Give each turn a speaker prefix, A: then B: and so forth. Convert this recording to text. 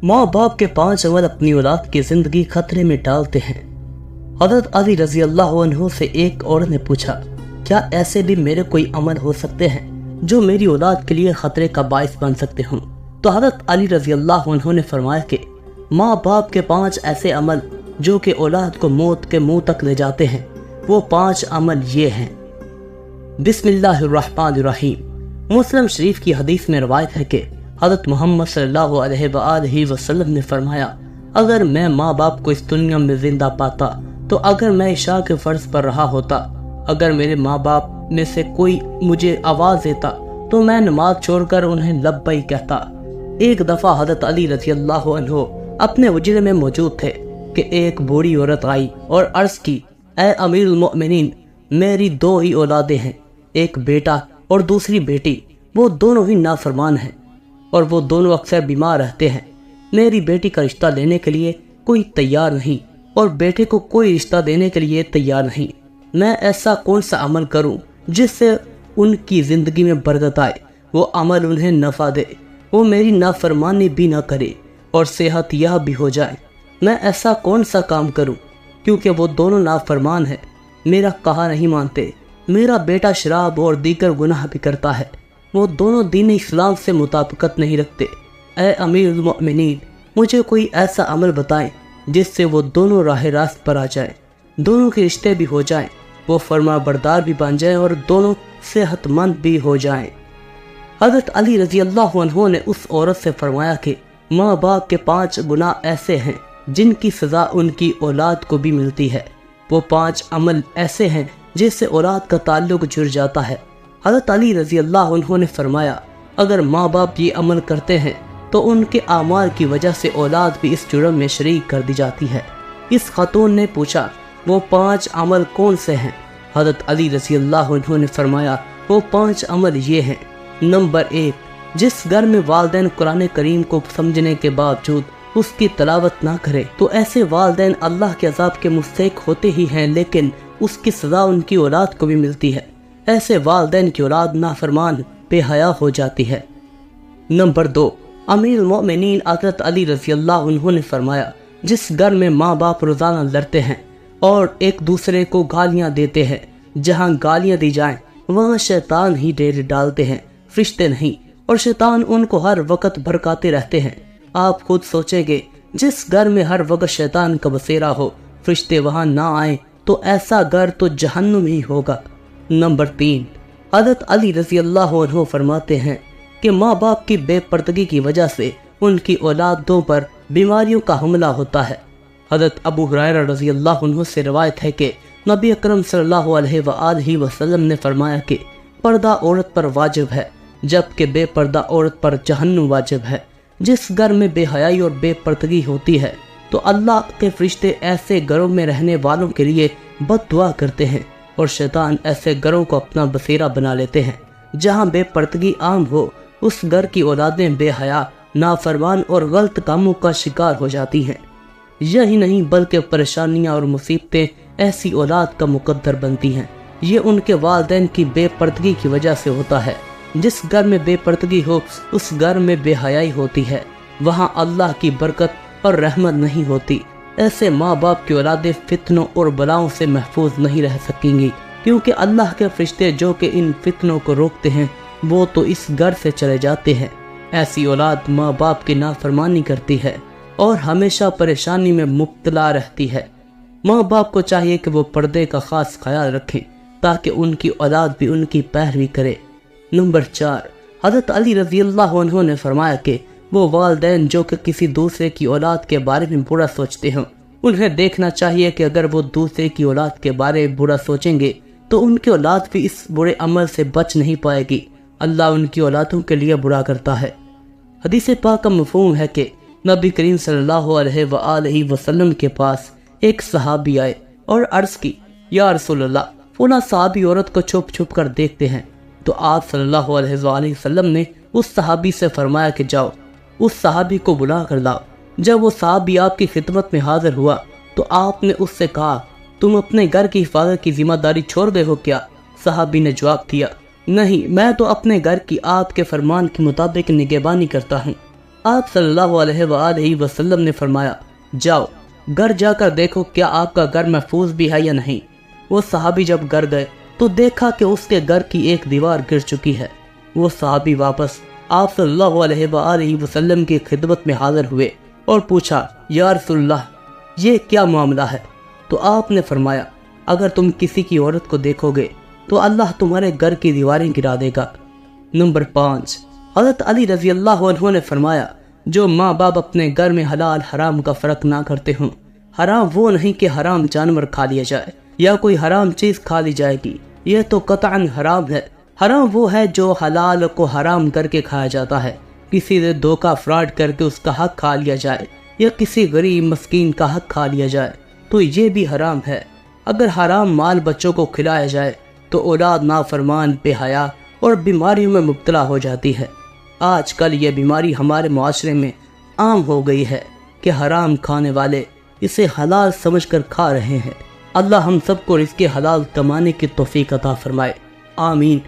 A: माँ बाप के 5 अमल अपनी औलाद की जिंदगी खतरे में डालते हैं। हज़रत अली रज़ी अल्लाह अन्हु से एक औरत ने पूछा, क्या ऐसे भी मेरे कोई अमल हो सकते हैं जो मेरी औलाद के लिए खतरे का बाइस बन सकते हों? तो हज़रत अली रज़ी अल्लाह अन्हु ने फरमाया कि माँ बाप के 5 ऐसे अमल जो कि औलाद को मौत के मुंह तक ले जाते हैं, वो 5 अमल ये हैं। बिस्मिल्लाहिर्रहमानिर्रहीम। मुस्लिम शरीफ की हदीस में रवायत है कि हज़रत मोहम्मद सल्लल्लाहु अलैहि वसल्लम ने फरमाया, अगर मैं माँ बाप को इस दुनिया में जिंदा पाता तो अगर मैं इशा के फर्ज पर रहा होता, अगर मेरे माँ बाप में से कोई मुझे आवाज देता तो मैं नमाज छोड़कर उन्हें लब्बैक कहता। एक दफा हज़रत अली रज़ी अल्लाह अन्हु अपने उजरे में मौजूद थे कि एक बूढ़ी औरत आई और अर्ज की, ऐ अमीरुल मोमिनीन, मेरी 2 ही औलादें हैं, एक बेटा और दूसरी बेटी। वो दोनों ही नाफरमान हैं और वो दोनों अक्सर बीमार रहते हैं। मेरी बेटी का रिश्ता लेने के लिए कोई तैयार नहीं और बेटे को कोई रिश्ता देने के लिए तैयार नहीं। मैं ऐसा कौन सा अमल करूं जिससे उनकी जिंदगी में बरकत आए, वो अमल उन्हें नफा दे, वो मेरी नाफरमानी भी ना करे और सेहत याब भी हो जाए। मैं ऐसा कौन सा काम करूं क्योंकि वो दोनों नाफरमान हैं, मेरा कहा नहीं मानते। मेरा बेटा शराब और दीगर गुनाह भी करता है, वो दोनों दीन इस्लाम से मुताबिकत नहीं रखते। ऐ अमीरुल मोमिनीन, मुझे कोई ऐसा अमल बताएं जिससे वो दोनों राह रास्त पर आ जाए, दोनों के रिश्ते भी हो जाएं, वो फर्मा बरदार भी बन जाएं और दोनों सेहतमंद भी हो जाएं। हज़रत अली रज़ी अल्लाह अन्हु ने उस औरत से फरमाया कि माँ बाप के 5 गुनाह ऐसे हैं जिनकी सज़ा उनकी औलाद को भी मिलती है। वो 5 अमल ऐसे हैं जिससे औलाद का ताल्लुक जुड़ जाता है। हज़रत अली रज़ी अल्लाह अन्हु ने फरमाया, अगर माँ बाप ये अमल करते हैं तो उनके आमाल की वजह से औलाद भी इस जुर्म में शरीक कर दी जाती है। इस खातून ने पूछा, वो 5 अमल कौन से हैं? हज़रत अली रज़ी अल्लाह अन्हु ने फरमाया, वो 5 अमल ये हैं। नंबर 1, जिस घर में वालिदैन कुरान करीम को समझने के बावजूद उसकी तलावत ना करे तो ऐसे वालिदैन अल्लाह के अज़ाब के मुस्तहिक होते ही हैं, लेकिन उसकी सज़ा उनकी औलाद को भी मिलती है। ऐसे वालिदैन की औलाद नाफरमान बेहया हो जाती है। नंबर 2, अमीरुल मोमिनीन हज़रत अली रज़ी अल्लाह अन्हु ने फरमाया, जिस घर में माँ बाप रोज़ाना लड़ते हैं और एक दूसरे को गालियाँ देते हैं, जहाँ गालियाँ दी जाएं वहाँ शैतान ही डेरे डालते हैं, फरिश्ते नहीं, और शैतान उनको हर वक्त भड़काते रहते हैं। आप खुद सोचेंगे, जिस घर में हर वक्त शैतान का बसेरा हो, फरिश्ते वहाँ ना आए तो ऐसा घर तो जहन्नुम ही होगा। नंबर 3, हज़रत अली रज़ी अल्लाह अन्हु फरमाते हैं कि माँ बाप की बेपर्दगी की वजह से उनकी औलादों पर बीमारियों का हमला होता है। हज़रत अबू हुरैरा रज़ी अल्लाह अन्हु से रवायत है कि नबी अकरम सल्लल्लाहु अलैहि वसल्लम ने फरमाया कि पर्दा औरत पर वाजिब है, जबकि बेपर्दा औरत पर जहन्नुम वाजिब है। जिस घर में बेहयाई और बेपर्दगी होती है तो अल्लाह के फरिश्ते ऐसे घरों में रहने वालों के लिए बद्दुआ करते हैं और शैतान ऐसे घरों को अपना बसेरा बना लेते हैं। जहाँ बेपर्दगी आम हो, उस घर की औलादें बेहया, नाफरमान और गलत कामों का शिकार हो जाती हैं। यही नहीं बल्कि परेशानियाँ और मुसीबतें ऐसी औलाद का मुकद्दर बनती हैं। ये उनके वालिदैन की बेपर्दगी की वजह से होता है। जिस घर में बेपर्दगी हो, उस घर में बेहयाई होती है, वहाँ अल्लाह की बरकत और रहमत नहीं होती। ऐसे माँ बाप की औलादें फितनों और बलाओं से महफूज नहीं रह सकेंगी, क्योंकि अल्लाह के फरिश्ते जो कि इन फितनों को रोकते हैं वो तो इस घर से चले जाते हैं। ऐसी औलाद माँ बाप की नाफरमानी करती है और हमेशा परेशानी में मुब्तला रहती है। माँ बाप को चाहिए कि वो पर्दे का खास ख्याल रखें ताकि उनकी औलाद भी उनकी पैरवी करे। नंबर 4, हज़रत अली रज़ी अल्लाह अन्हु ने फरमाया कि वो वालिदैन जो कि किसी दूसरे की औलाद के बारे में बुरा सोचते हों, उन्हें देखना चाहिए कि अगर वो दूसरे की औलाद के बारे में बुरा सोचेंगे तो उनकी औलाद भी इस बुरे अमल से बच नहीं पाएगी। अल्लाह उनकी औलादों के लिए बुरा करता है। हदीस पाक का मफ़हूम है कि नबी करीम सल्लल्लाहु अलैहि वसल्लम के पास एक सहाबी आए और अर्ज़ की, या रसूलल्लाह, फलां सहाबी औरत को छुप छुप कर देखते हैं। तो आप सल्लल्लाहु अलैहि वसल्लम ने उस सहाबी से फरमाया कि जाओ उस सहाबी को बुला कर लाओ। जब वो सहाबी आपकी खिदमत में हाजिर हुआ तो आपने उससे कहा, तुम अपने घर की हिफाजत की जिम्मेदारी छोड़ गए हो क्या? सहाबी ने जवाब दिया, नहीं, मैं तो अपने घर की आपके फरमान के मुताबिक निगहबानी करता हूँ। آپ صلی اللہ علیہ وآلہ وسلم نے فرمایا جاؤ گھر جا کر دیکھو کیا آپ کا گھر محفوظ بھی ہے یا نہیں۔ وہ صحابی جب گھر گئے تو دیکھا کہ اس کے گھر کی ایک دیوار گر چکی ہے۔ وہ صحابی واپس آپ صلی اللہ علیہ وآلہ وسلم کی خدمت میں حاضر ہوئے اور پوچھا یا رسول اللہ یہ کیا معاملہ ہے؟ تو آپ نے فرمایا اگر تم کسی کی عورت کو دیکھو گے تو اللہ تمہارے گھر کی دیواریں گرا دے گا۔ نمبر 5، حضرت علی رضی اللہ عنہ نے فرمایا جو ماں باپ اپنے گھر میں حلال حرام کا فرق نہ کرتے ہوں، حرام وہ نہیں کہ حرام جانور کھا لیا جائے یا کوئی حرام چیز کھا لی جائے گی، یہ تو قطعاً حرام ہے۔ حرام وہ ہے جو حلال کو حرام کر کے کھایا جاتا ہے، کسی سے دھوکہ فراڈ کر کے اس کا حق کھا لیا جائے یا کسی غریب مسکین کا حق کھا لیا جائے تو یہ بھی حرام ہے۔ اگر حرام مال بچوں کو کھلایا جائے تو اولاد نافرمان، بے حیا اور بیماریوں میں مبتلا ہو جاتی ہے۔ آج کل یہ بیماری ہمارے معاشرے میں عام ہو گئی ہے کہ حرام کھانے والے اسے حلال سمجھ کر کھا رہے ہیں۔ اللہ ہم سب کو رزق حلال کمانے کی توفیق عطا فرمائے، آمین۔